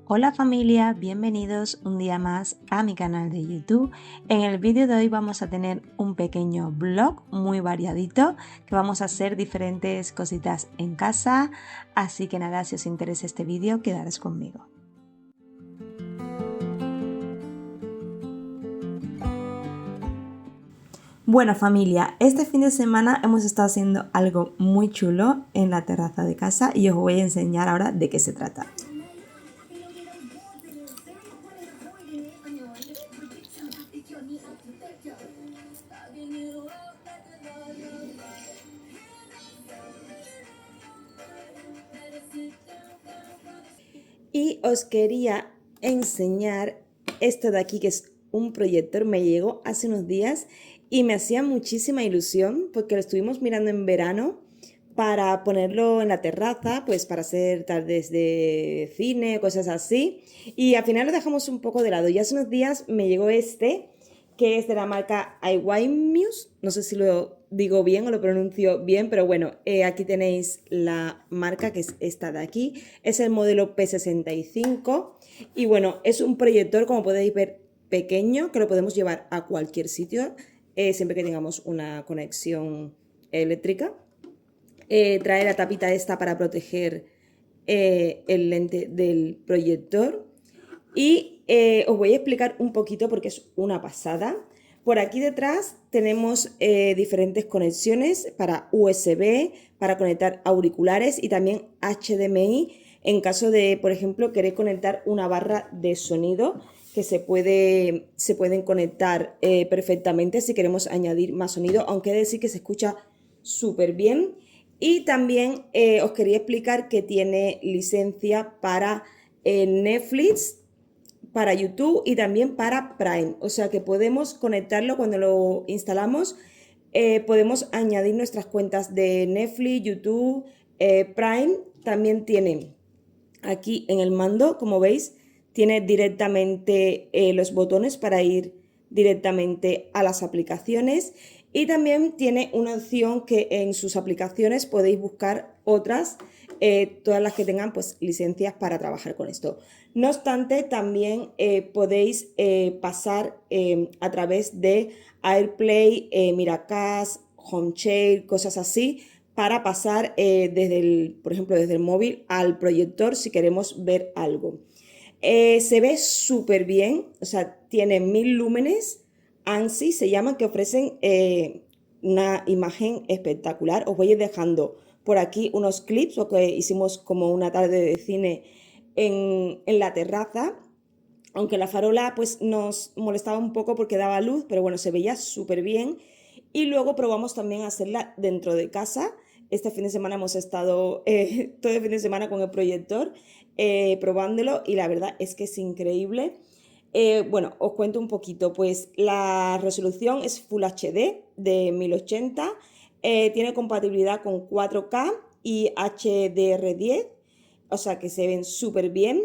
Hola familia, bienvenidos un día más a mi canal de YouTube. En el vídeo de hoy vamos a tener un pequeño vlog muy variadito, que vamos a hacer diferentes cositas en casa, así que nada, si os interesa este vídeo, quedaros conmigo. Bueno familia, este fin de semana hemos estado haciendo algo muy chulo en la terraza de casa y os voy a enseñar ahora de qué se trata. Y os quería enseñar esto de aquí, que es un proyector. Me llegó hace unos días y me hacía muchísima ilusión porque lo estuvimos mirando en verano para ponerlo en la terraza, pues para hacer tardes de cine, cosas así. Y al final lo dejamos un poco de lado. Y hace unos días me llegó este, que es de la marca iWineMuse. No sé si lo digo bien o lo pronuncio bien, pero bueno, aquí tenéis la marca, que es esta de aquí. Es el modelo P65 y bueno, es un proyector, como podéis ver, pequeño, que lo podemos llevar a cualquier sitio, siempre que tengamos una conexión eléctrica. Trae la tapita esta para proteger el lente del proyector. Y os voy a explicar un poquito porque es una pasada. Por aquí detrás tenemos diferentes conexiones para USB, para conectar auriculares y también HDMI en caso de, por ejemplo, querer conectar una barra de sonido que se pueden conectar perfectamente si queremos añadir más sonido, aunque he de decir que se escucha súper bien. Y también os quería explicar que tiene licencia para Netflix, para YouTube y también para Prime, o sea que podemos conectarlo cuando lo instalamos. Podemos añadir nuestras cuentas de Netflix, YouTube, Prime. También tiene aquí en el mando, como veis, tiene directamente los botones para ir directamente a las aplicaciones, y también tiene una opción que en sus aplicaciones podéis buscar otras, todas las que tengan pues licencias para trabajar con esto. No obstante, también podéis pasar a través de AirPlay, Miracast, HomeShare, cosas así, para pasar por ejemplo, desde el móvil al proyector si queremos ver algo. Se ve súper bien, o sea, tiene 1000 lúmenes, ANSI se llama, que ofrecen una imagen espectacular. Os voy a ir dejando por aquí unos clips, porque hicimos como una tarde de cine en la terraza, aunque la farola pues nos molestaba un poco porque daba luz, pero bueno, se veía súper bien. Y luego probamos también a hacerla dentro de casa. Este fin de semana hemos estado todo el fin de semana con el proyector probándolo, y la verdad es que es increíble. Bueno, os cuento un poquito, pues la resolución es Full HD de 1080, tiene compatibilidad con 4K y HDR10, o sea que se ven súper bien.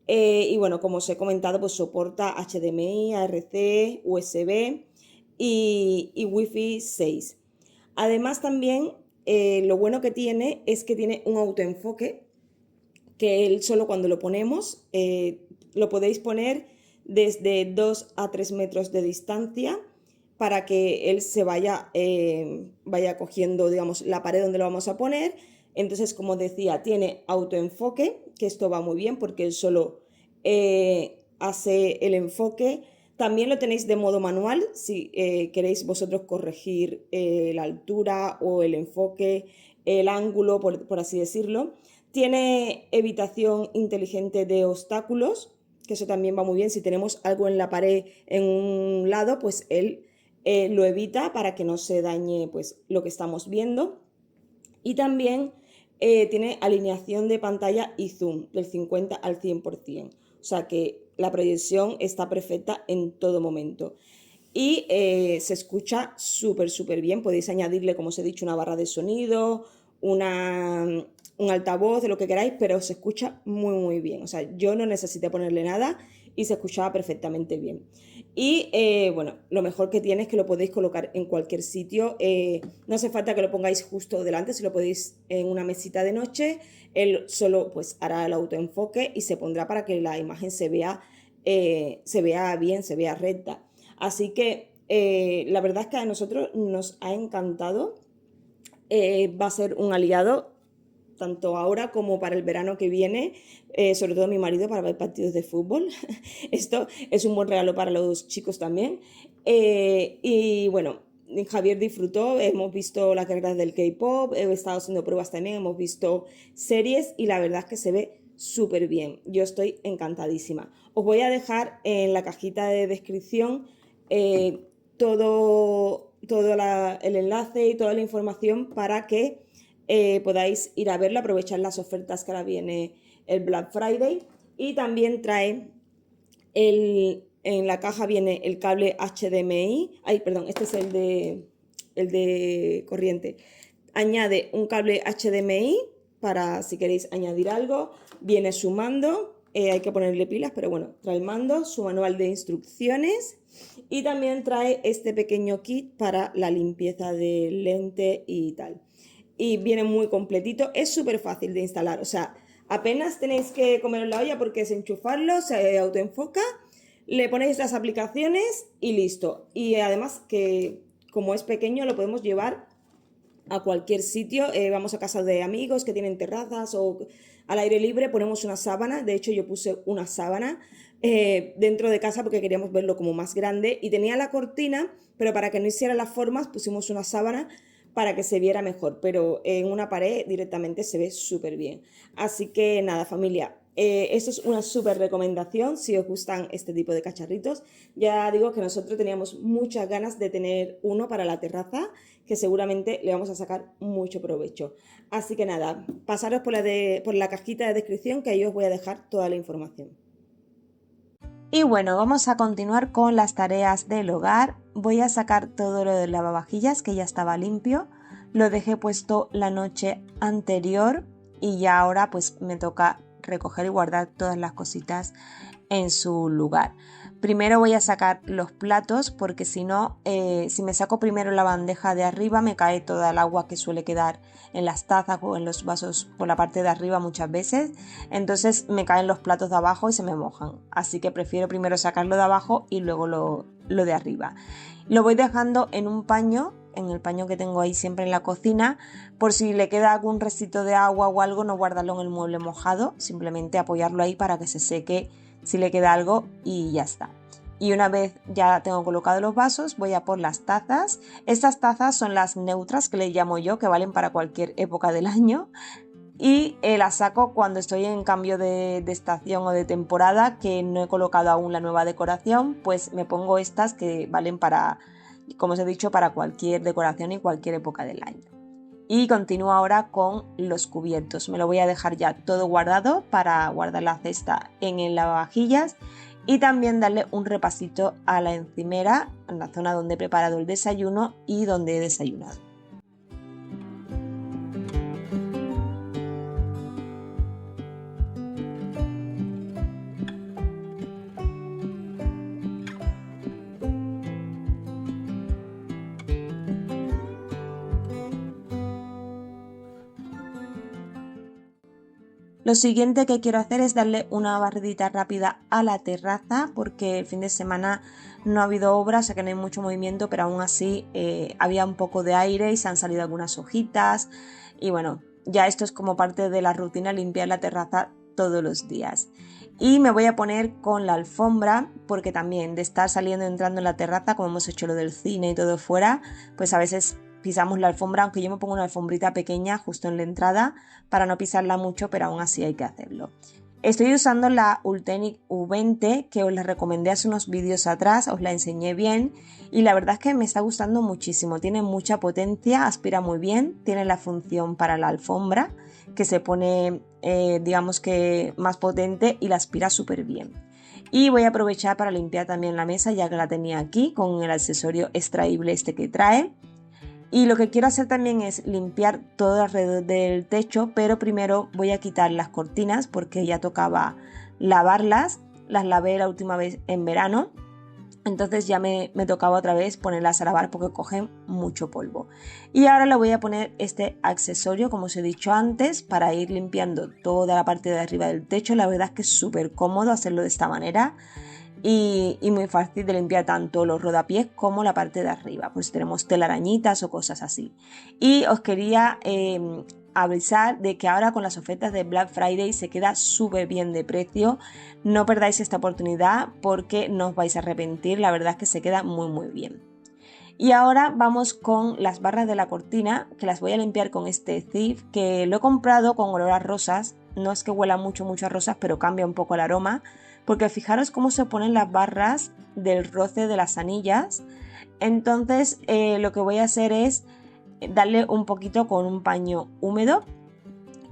Y bueno, como os he comentado, pues soporta HDMI, ARC, USB y Wi-Fi 6. Además también lo bueno que tiene es que tiene un autoenfoque, que él solo cuando lo ponemos lo podéis poner desde 2 a 3 metros de distancia para que él se vaya cogiendo, digamos, la pared donde lo vamos a poner. Entonces, como decía, tiene autoenfoque, que esto va muy bien porque él solo hace el enfoque. También lo tenéis de modo manual si queréis vosotros corregir la altura o el enfoque, el ángulo, por así decirlo. Tiene evitación inteligente de obstáculos, que eso también va muy bien. Si tenemos algo en la pared en un lado, pues él lo evita para que no se dañe pues lo que estamos viendo. Y también tiene alineación de pantalla y zoom del 50 al 100%. O sea que la proyección está perfecta en todo momento. Y se escucha súper bien. Podéis añadirle, como os he dicho, una barra de sonido, un altavoz, de lo que queráis, pero se escucha muy bien. O sea, yo no necesité ponerle nada y se escuchaba perfectamente bien. Y bueno, lo mejor que tiene es que lo podéis colocar en cualquier sitio. No hace falta que lo pongáis justo delante, si lo podéis en una mesita de noche, él solo pues hará el autoenfoque y se pondrá para que la imagen se vea bien, se vea recta. Así que la verdad es que a nosotros nos ha encantado. Va a ser un aliado tanto ahora como para el verano que viene, sobre todo mi marido para ver partidos de fútbol. Esto es un buen regalo para los chicos también. Y bueno, Javier disfrutó, hemos visto las carreras del K-pop, he estado haciendo pruebas también, hemos visto series y la verdad es que se ve súper bien. Yo estoy encantadísima. Os voy a dejar en la cajita de descripción el enlace y toda la información para que podáis ir a verlo, aprovechar las ofertas que ahora viene el Black Friday. Y también trae en la caja viene el cable HDMI. Ay, perdón, este es el de corriente. Añade un cable HDMI para si queréis añadir algo. Viene su mando, hay que ponerle pilas, pero bueno, trae el mando, su manual de instrucciones y también trae este pequeño kit para la limpieza de lente y tal. Y viene muy completito, es súper fácil de instalar, o sea, apenas tenéis que comer la olla porque es enchufarlo, se autoenfoca, le ponéis las aplicaciones y listo. Y además que como es pequeño lo podemos llevar a cualquier sitio, vamos a casa de amigos que tienen terrazas o al aire libre, ponemos una sábana, de hecho yo puse una sábana dentro de casa porque queríamos verlo como más grande y tenía la cortina, pero para que no hiciera las formas pusimos una sábana para que se viera mejor, pero en una pared directamente se ve súper bien. Así que nada, familia, esto es una súper recomendación si os gustan este tipo de cacharritos. Ya digo que nosotros teníamos muchas ganas de tener uno para la terraza, que seguramente le vamos a sacar mucho provecho. Así que nada, pasaros por la cajita de descripción que ahí os voy a dejar toda la información. Y bueno, vamos a continuar con las tareas del hogar. Voy a sacar todo lo del lavavajillas que ya estaba limpio. Lo dejé puesto la noche anterior y ya ahora pues me toca recoger y guardar todas las cositas en su lugar. Primero voy a sacar los platos porque si no, si me saco primero la bandeja de arriba me cae toda el agua que suele quedar en las tazas o en los vasos por la parte de arriba muchas veces. Entonces me caen los platos de abajo y se me mojan. Así que prefiero primero sacarlo de abajo y luego lo de arriba. Lo voy dejando en un paño, en el paño que tengo ahí siempre en la cocina, por si le queda algún restito de agua o algo, no guardarlo en el mueble mojado, simplemente apoyarlo ahí para que se seque si le queda algo y ya está. Y una vez ya tengo colocados los vasos, voy a por las tazas. Estas tazas son las neutras que le llamo yo, que valen para cualquier época del año. Y las saco cuando estoy en cambio de estación o de temporada, que no he colocado aún la nueva decoración, pues me pongo estas que valen para, como os he dicho, para cualquier decoración y cualquier época del año. Y continúo ahora con los cubiertos. Me lo voy a dejar ya todo guardado para guardar la cesta en el lavavajillas y también darle un repasito a la encimera, en la zona donde he preparado el desayuno y donde he desayunado. Lo siguiente que quiero hacer es darle una barridita rápida a la terraza porque el fin de semana no ha habido obras, o sea que no hay mucho movimiento, pero aún así había un poco de aire y se han salido algunas hojitas y bueno, ya esto es como parte de la rutina, limpiar la terraza todos los días. Y me voy a poner con la alfombra porque también de estar saliendo y entrando en la terraza, como hemos hecho lo del cine y todo fuera, pues a veces pisamos la alfombra, aunque yo me pongo una alfombrita pequeña justo en la entrada para no pisarla mucho, pero aún así hay que hacerlo. Estoy usando la Ultenic U20 que os la recomendé hace unos vídeos atrás, os la enseñé bien y la verdad es que me está gustando muchísimo, tiene mucha potencia, aspira muy bien, tiene la función para la alfombra que se pone digamos que más potente y la aspira súper bien. Y voy a aprovechar para limpiar también la mesa ya que la tenía aquí con el accesorio extraíble este que trae. Y lo que quiero hacer también es limpiar todo alrededor del techo, pero primero voy a quitar las cortinas porque ya tocaba lavarlas. Las lavé la última vez en verano Entonces ya me tocaba otra vez ponerlas a lavar porque cogen mucho polvo. Y ahora le voy a poner este accesorio, como os he dicho antes, para ir limpiando toda la parte de arriba del techo. La verdad es que es súper cómodo hacerlo de esta manera y muy fácil de limpiar tanto los rodapiés como la parte de arriba, pues tenemos telarañitas o cosas así. Y os quería avisar de que ahora con las ofertas de Black Friday se queda súper bien de precio. No perdáis esta oportunidad porque no os vais a arrepentir, la verdad es que se queda muy bien. Y ahora vamos con las barras de la cortina, que las voy a limpiar con este Cif, que lo he comprado con olor a rosas. No es que huela mucho a rosas, pero cambia un poco el aroma, porque fijaros cómo se ponen las barras del roce de las anillas. Entonces lo que voy a hacer es darle un poquito con un paño húmedo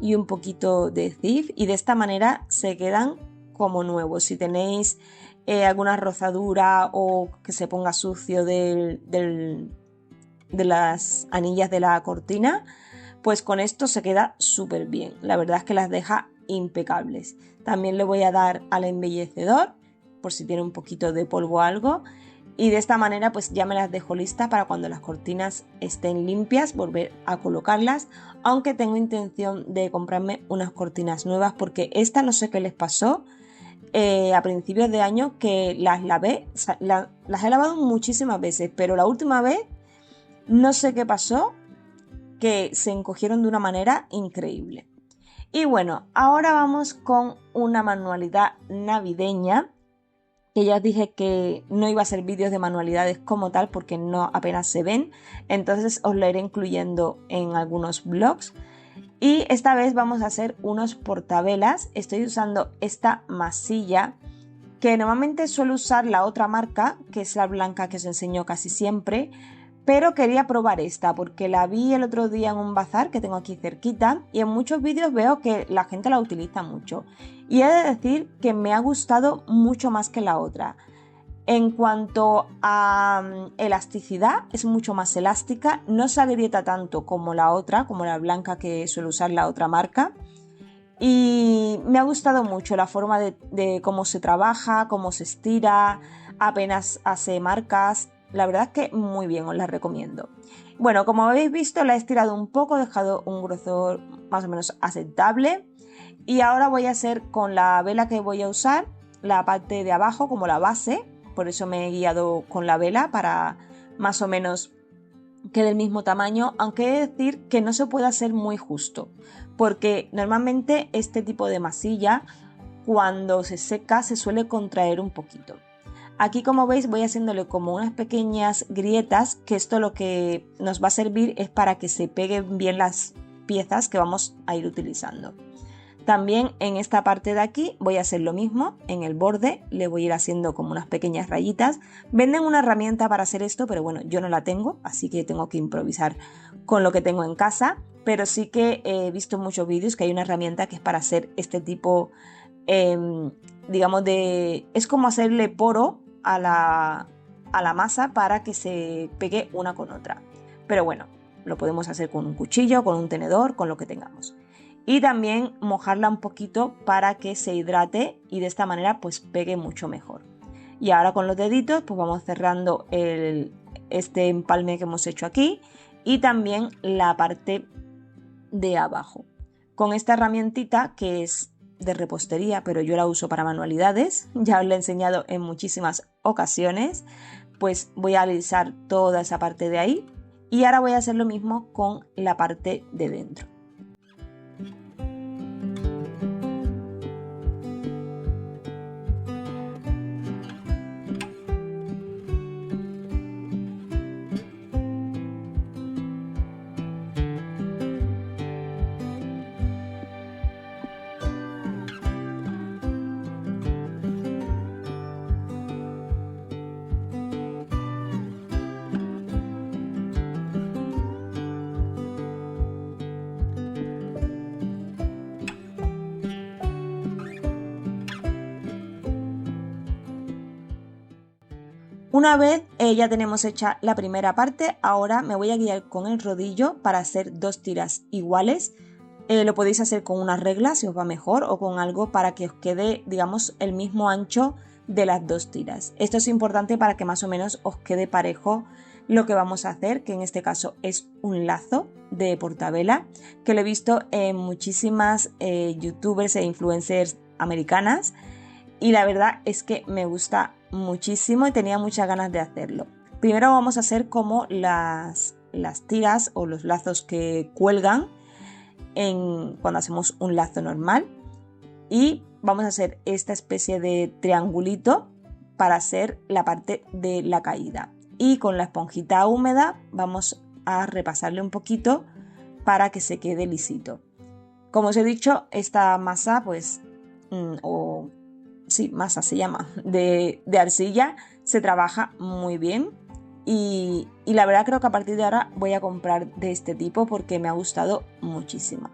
y un poquito de Cif, y de esta manera se quedan como nuevos. Si tenéis alguna rozadura o que se ponga sucio de las anillas de la cortina, pues con esto se queda súper bien. La verdad es que las deja impecables. También le voy a dar al embellecedor por si tiene un poquito de polvo o algo, y de esta manera pues ya me las dejo listas para cuando las cortinas estén limpias volver a colocarlas, aunque tengo intención de comprarme unas cortinas nuevas porque esta no sé qué les pasó a principios de año, que las lavé, las he lavado muchísimas veces, pero la última vez no sé qué pasó, que se encogieron de una manera increíble. Y bueno, ahora vamos con una manualidad navideña, que ya os dije que no iba a hacer vídeos de manualidades como tal porque no apenas se ven, entonces os lo iré incluyendo en algunos vlogs. Y esta vez vamos a hacer unos portavelas. Estoy usando esta masilla, que normalmente suelo usar la otra marca, que es la blanca que os enseño casi siempre, pero quería probar esta porque la vi el otro día en un bazar que tengo aquí cerquita y en muchos vídeos veo que la gente la utiliza mucho. Y he de decir que me ha gustado mucho más que la otra. En cuanto a elasticidad, es mucho más elástica, no se agrieta tanto como la otra, como la blanca que suele usar la otra marca. Y me ha gustado mucho la forma de cómo se trabaja, cómo se estira, apenas hace marcas. La verdad es que muy bien, os la recomiendo. Bueno, como habéis visto, la he estirado un poco, he dejado un grosor más o menos aceptable. Y ahora voy a hacer con la vela que voy a usar la parte de abajo como la base. Por eso me he guiado con la vela para más o menos que del mismo tamaño, aunque he de decir que no se puede hacer muy justo, porque normalmente este tipo de masilla cuando se seca se suele contraer un poquito. Aquí, como veis, voy haciéndole como unas pequeñas grietas, que esto lo que nos va a servir es para que se peguen bien las piezas que vamos a ir utilizando. También en esta parte de aquí voy a hacer lo mismo, en el borde le voy a ir haciendo como unas pequeñas rayitas. Venden una herramienta para hacer esto, pero bueno, yo no la tengo, así que tengo que improvisar con lo que tengo en casa, pero sí que he visto en muchos vídeos que hay una herramienta que es para hacer este tipo, digamos, es como hacerle poro a la masa para que se pegue una con otra. Pero bueno, lo podemos hacer con un cuchillo, con un tenedor, con lo que tengamos. Y también mojarla un poquito para que se hidrate y de esta manera pues pegue mucho mejor. Y ahora con los deditos pues vamos cerrando este empalme que hemos hecho aquí y también la parte de abajo. Con esta herramientita, que es de repostería, pero yo la uso para manualidades, ya os la he enseñado en muchísimas ocasiones, pues voy a alisar toda esa parte de ahí y ahora voy a hacer lo mismo con la parte de dentro. Una vez ya tenemos hecha la primera parte, ahora me voy a guiar con el rodillo para hacer dos tiras iguales. Lo podéis hacer con una regla si os va mejor o con algo para que os quede, digamos, el mismo ancho de las dos tiras. Esto es importante para que más o menos os quede parejo lo que vamos a hacer, que en este caso es un lazo de portabela, que lo he visto en muchísimas youtubers e influencers americanas y la verdad es que me gusta muchísimo y tenía muchas ganas de hacerlo. Primero vamos a hacer como las tiras o los lazos que cuelgan cuando hacemos un lazo normal, y vamos a hacer esta especie de triangulito para hacer la parte de la caída, y con la esponjita húmeda vamos a repasarle un poquito para que se quede lisito. Como os he dicho, esta masa masa se llama, de arcilla, se trabaja muy bien y la verdad creo que a partir de ahora voy a comprar de este tipo porque me ha gustado muchísimo.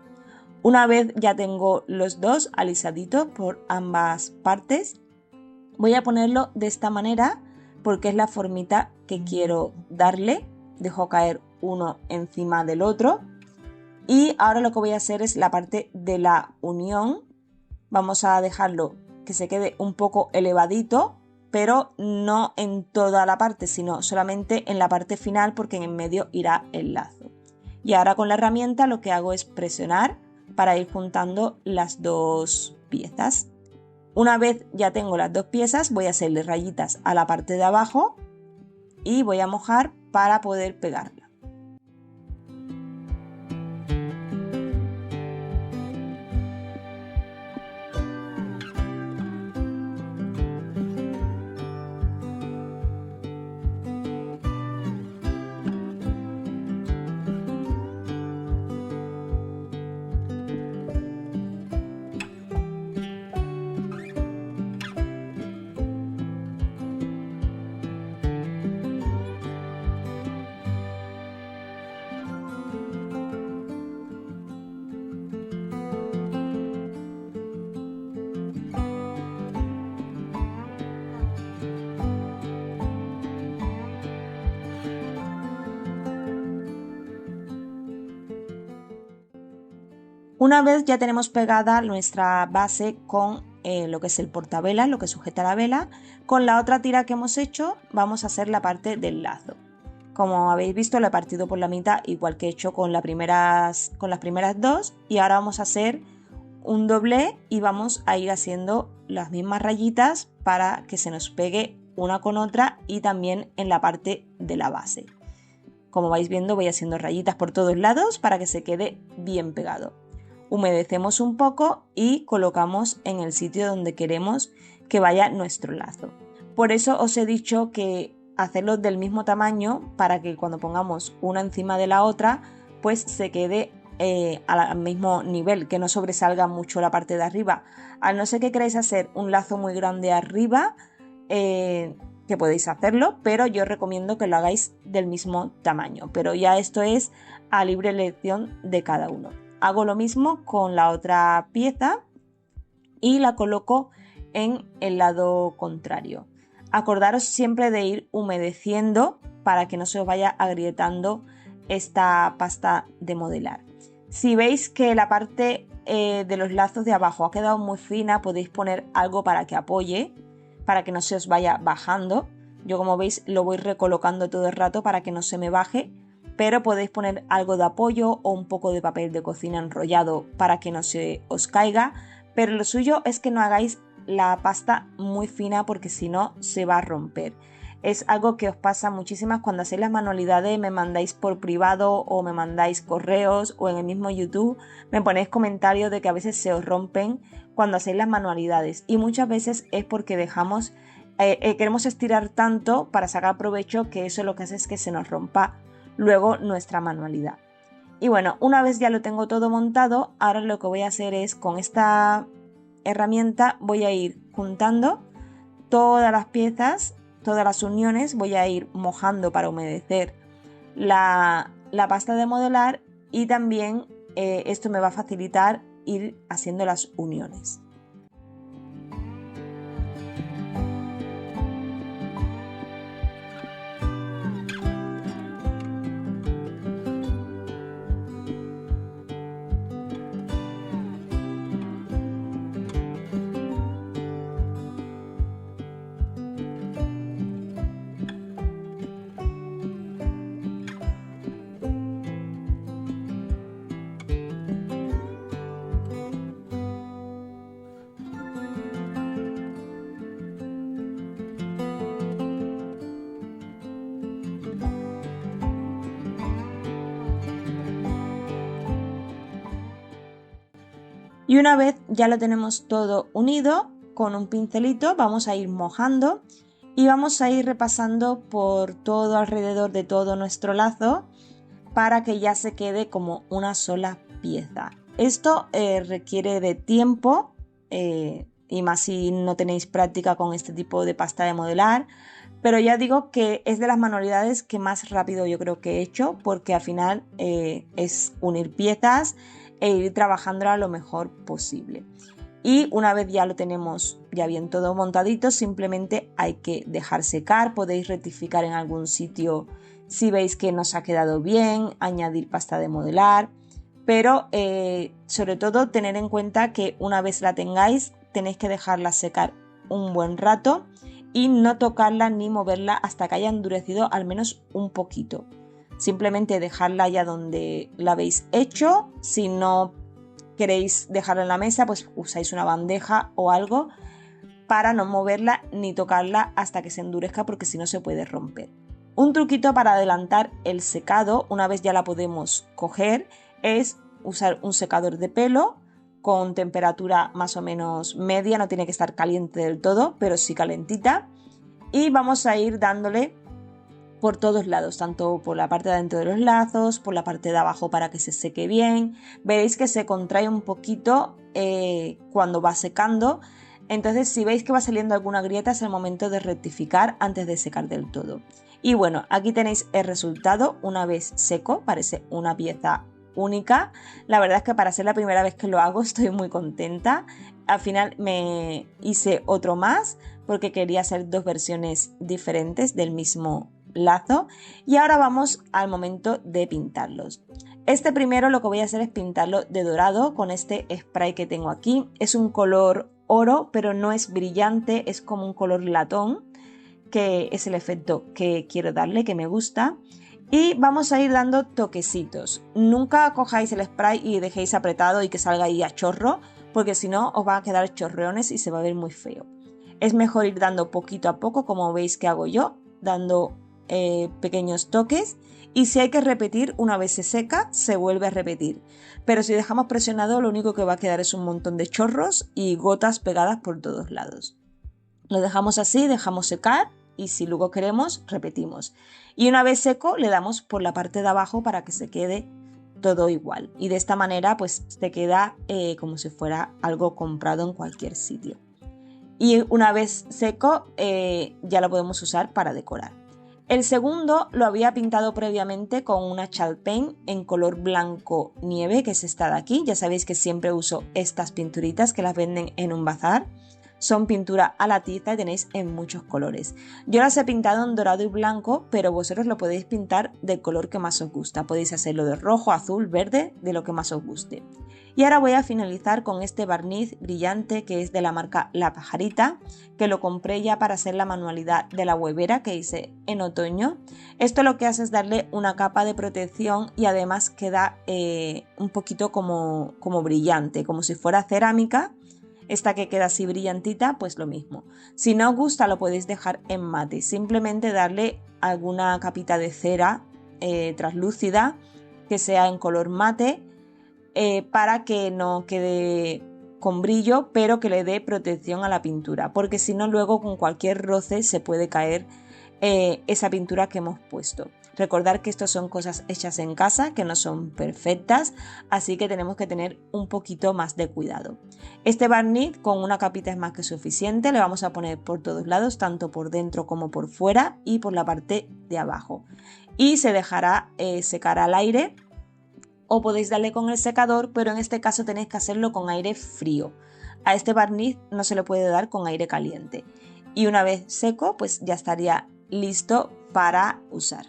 Una vez ya tengo los dos alisaditos por ambas partes, voy a ponerlo de esta manera porque es la formita que quiero darle. Dejo caer uno encima del otro y ahora lo que voy a hacer es la parte de la unión. Vamos a dejarlo que se quede un poco elevadito, pero no en toda la parte, sino solamente en la parte final porque en medio irá el lazo. Y ahora con la herramienta lo que hago es presionar para ir juntando las dos piezas. Una vez ya tengo las dos piezas, voy a hacerle rayitas a la parte de abajo y voy a mojar para poder pegarla. Una vez ya tenemos pegada nuestra base con lo que es el portavela, lo que sujeta la vela, con la otra tira que hemos hecho vamos a hacer la parte del lazo. Como habéis visto, lo he partido por la mitad, igual que he hecho con las primeras dos, y ahora vamos a hacer un doblez y vamos a ir haciendo las mismas rayitas para que se nos pegue una con otra y también en la parte de la base. Como vais viendo, voy haciendo rayitas por todos lados para que se quede bien pegado. Humedecemos un poco y colocamos en el sitio donde queremos que vaya nuestro lazo. Por eso os he dicho que hacerlos del mismo tamaño para que cuando pongamos una encima de la otra pues se quede al mismo nivel, que no sobresalga mucho la parte de arriba. A no ser que queráis hacer un lazo muy grande arriba, que podéis hacerlo, pero yo recomiendo que lo hagáis del mismo tamaño, pero ya esto es a libre elección de cada uno. Hago lo mismo con la otra pieza y la coloco en el lado contrario. Acordaros siempre de ir humedeciendo para que no se os vaya agrietando esta pasta de modelar. Si veis que la parte de los lazos de abajo ha quedado muy fina, podéis poner algo para que apoye, para que no se os vaya bajando. Yo, como veis, lo voy recolocando todo el rato para que no se me baje, pero podéis poner algo de apoyo o un poco de papel de cocina enrollado para que no se os caiga, pero lo suyo es que no hagáis la pasta muy fina porque si no se va a romper. Es algo que os pasa muchísimas cuando hacéis las manualidades, me mandáis por privado o me mandáis correos o en el mismo YouTube me ponéis comentarios de que a veces se os rompen cuando hacéis las manualidades, y muchas veces es porque queremos estirar tanto para sacar provecho que eso lo que hace es que se nos rompa luego nuestra manualidad. Y bueno, una vez ya lo tengo todo montado, ahora lo que voy a hacer es con esta herramienta voy a ir juntando todas las piezas, todas las uniones, voy a ir mojando para humedecer la pasta de modelar, y también esto me va a facilitar ir haciendo las uniones. Y una vez ya lo tenemos todo unido, con un pincelito vamos a ir mojando y vamos a ir repasando por todo alrededor de todo nuestro lazo para que ya se quede como una sola pieza. Esto requiere de tiempo y más si no tenéis práctica con este tipo de pasta de modelar, pero ya digo que es de las manualidades que más rápido yo creo que he hecho, porque al final es unir piezas e ir trabajándola lo mejor posible. Y una vez ya lo tenemos ya bien todo montadito, simplemente hay que dejar secar. Podéis rectificar en algún sitio si veis que nos ha quedado bien, añadir pasta de modelar, pero sobre todo tener en cuenta que una vez la tengáis tenéis que dejarla secar un buen rato y no tocarla ni moverla hasta que haya endurecido al menos un poquito. Simplemente dejarla ya donde la habéis hecho. Si no queréis dejarla en la mesa, pues usáis una bandeja o algo para no moverla ni tocarla hasta que se endurezca, porque si no se puede romper. Un truquito para adelantar el secado, una vez ya la podemos coger, es usar un secador de pelo con temperatura más o menos media, no tiene que estar caliente del todo, pero sí calentita, y vamos a ir dándole por todos lados, tanto por la parte de adentro de los lazos, por la parte de abajo para que se seque bien. Veréis que se contrae un poquito cuando va secando, entonces si veis que va saliendo alguna grieta es el momento de rectificar antes de secar del todo. Y bueno, aquí tenéis el resultado una vez seco, parece una pieza única. La verdad es que para ser la primera vez que lo hago estoy muy contenta. Al final me hice otro más porque quería hacer dos versiones diferentes del mismo lazo, y ahora vamos al momento de pintarlos. Este primero lo que voy a hacer es pintarlo de dorado con este spray que tengo aquí. Es un color oro, pero no es brillante, es como un color latón, que es el efecto que quiero darle, que me gusta. Y vamos a ir dando toquecitos. Nunca cojáis el spray y dejéis apretado y que salga ahí a chorro, porque si no os va a quedar chorreones y se va a ver muy feo. Es mejor ir dando poquito a poco, como veis que hago yo, dando pequeños toques, y si hay que repetir una vez se seca se vuelve a repetir, pero si dejamos presionado lo único que va a quedar es un montón de chorros y gotas pegadas por todos lados. Lo dejamos así, dejamos secar y si luego queremos repetimos, y una vez seco le damos por la parte de abajo para que se quede todo igual, y de esta manera pues te queda como si fuera algo comprado en cualquier sitio. Y una vez seco ya lo podemos usar para decorar. El segundo lo había pintado previamente con una chalk paint en color blanco nieve, que es esta de aquí. Ya sabéis que siempre uso estas pinturitas que las venden en un bazar. Son pintura a la tiza y tenéis en muchos colores. Yo las he pintado en dorado y blanco, pero vosotros lo podéis pintar del color que más os gusta. Podéis hacerlo de rojo, azul, verde, de lo que más os guste. Y ahora voy a finalizar con este barniz brillante que es de la marca La Pajarita, que lo compré ya para hacer la manualidad de la huevera que hice en otoño. Esto lo que hace es darle una capa de protección y además queda un poquito como brillante, como si fuera cerámica. Esta que queda así brillantita, pues lo mismo. Si no os gusta lo podéis dejar en mate, simplemente darle alguna capita de cera translúcida que sea en color mate, para que no quede con brillo, pero que le dé protección a la pintura, porque si no luego con cualquier roce se puede caer esa pintura que hemos puesto. Recordar que esto son cosas hechas en casa, que no son perfectas, así que tenemos que tener un poquito más de cuidado. Este barniz con una capita es más que suficiente, le vamos a poner por todos lados, tanto por dentro como por fuera y por la parte de abajo. Y se dejará secar al aire, o podéis darle con el secador, pero en este caso tenéis que hacerlo con aire frío. A este barniz no se le puede dar con aire caliente. Y una vez seco, pues ya estaría listo para usar.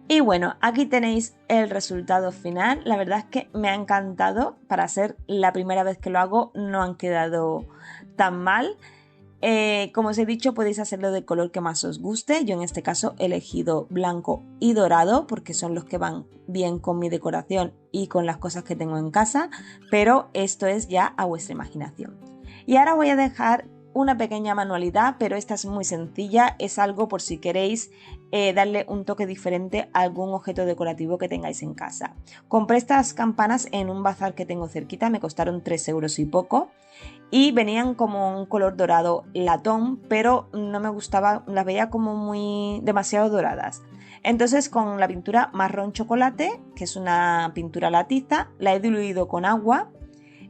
Y bueno, aquí tenéis el resultado final. La verdad es que me ha encantado. Para ser la primera vez que lo hago no han quedado tan mal. Como os he dicho, podéis hacerlo del color que más os guste. Yo en este caso he elegido blanco y dorado porque son los que van bien con mi decoración y con las cosas que tengo en casa, pero esto es ya a vuestra imaginación. Y ahora voy a dejar una pequeña manualidad, pero esta es muy sencilla, es algo por si queréis darle un toque diferente a algún objeto decorativo que tengáis en casa. Compré estas campanas en un bazar que tengo cerquita, me costaron 3 euros y poco. Y venían como un color dorado latón, pero no me gustaba, las veía como muy demasiado doradas. Entonces con la pintura marrón chocolate, que es una pintura la tiza, la he diluido con agua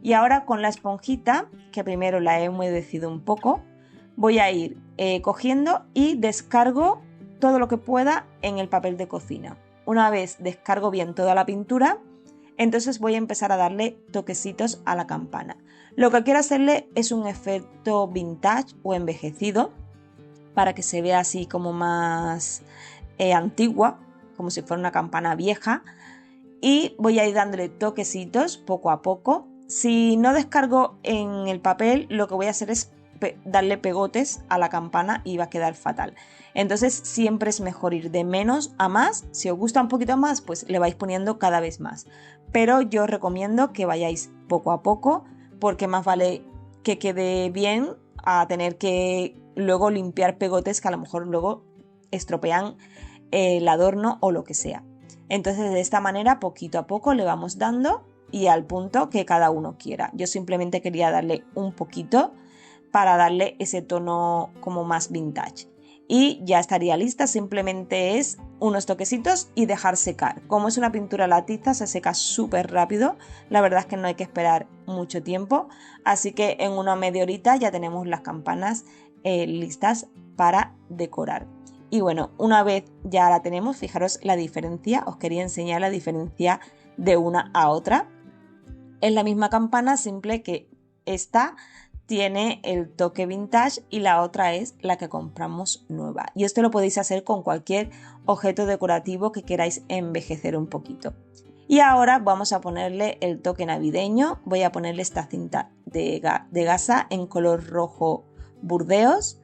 y ahora con la esponjita, que primero la he humedecido un poco, voy a ir cogiendo y descargo todo lo que pueda en el papel de cocina. Una vez descargo bien toda la pintura, entonces voy a empezar a darle toquecitos a la campana. Lo que quiero hacerle es un efecto vintage o envejecido para que se vea así como más antigua, como si fuera una campana vieja, y voy a ir dándole toquecitos poco a poco. Si no descargo en el papel, lo que voy a hacer es darle pegotes a la campana y va a quedar fatal. Entonces siempre es mejor ir de menos a más. Si os gusta un poquito más, pues le vais poniendo cada vez más. Pero yo os recomiendo que vayáis poco a poco, porque más vale que quede bien a tener que luego limpiar pegotes que a lo mejor luego estropean el adorno o lo que sea. Entonces de esta manera poquito a poco le vamos dando y al punto que cada uno quiera. Yo simplemente quería darle un poquito para darle ese tono como más vintage. Y ya estaría lista, simplemente es unos toquecitos y dejar secar. Como es una pintura a la tiza, se seca súper rápido, la verdad es que no hay que esperar mucho tiempo, así que en una media horita ya tenemos las campanas listas para decorar. Y bueno, una vez ya la tenemos, fijaros la diferencia, os quería enseñar la diferencia de una a otra. Es la misma campana, simple que esta tiene el toque vintage y la otra es la que compramos nueva. Y esto lo podéis hacer con cualquier objeto decorativo que queráis envejecer un poquito. Y ahora vamos a ponerle el toque navideño. Voy a ponerle esta cinta de gasa en color rojo burdeos.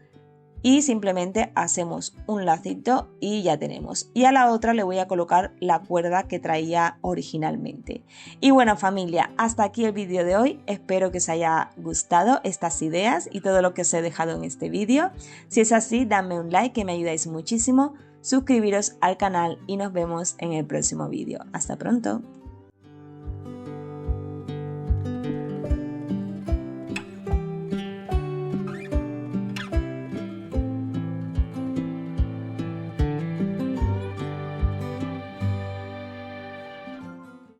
Y simplemente hacemos un lacito y ya tenemos. Y a la otra le voy a colocar la cuerda que traía originalmente. Y bueno familia, hasta aquí el vídeo de hoy. Espero que os haya gustado estas ideas y todo lo que os he dejado en este vídeo. Si es así, dadme un like que me ayudáis muchísimo. Suscribiros al canal y nos vemos en el próximo vídeo. Hasta pronto.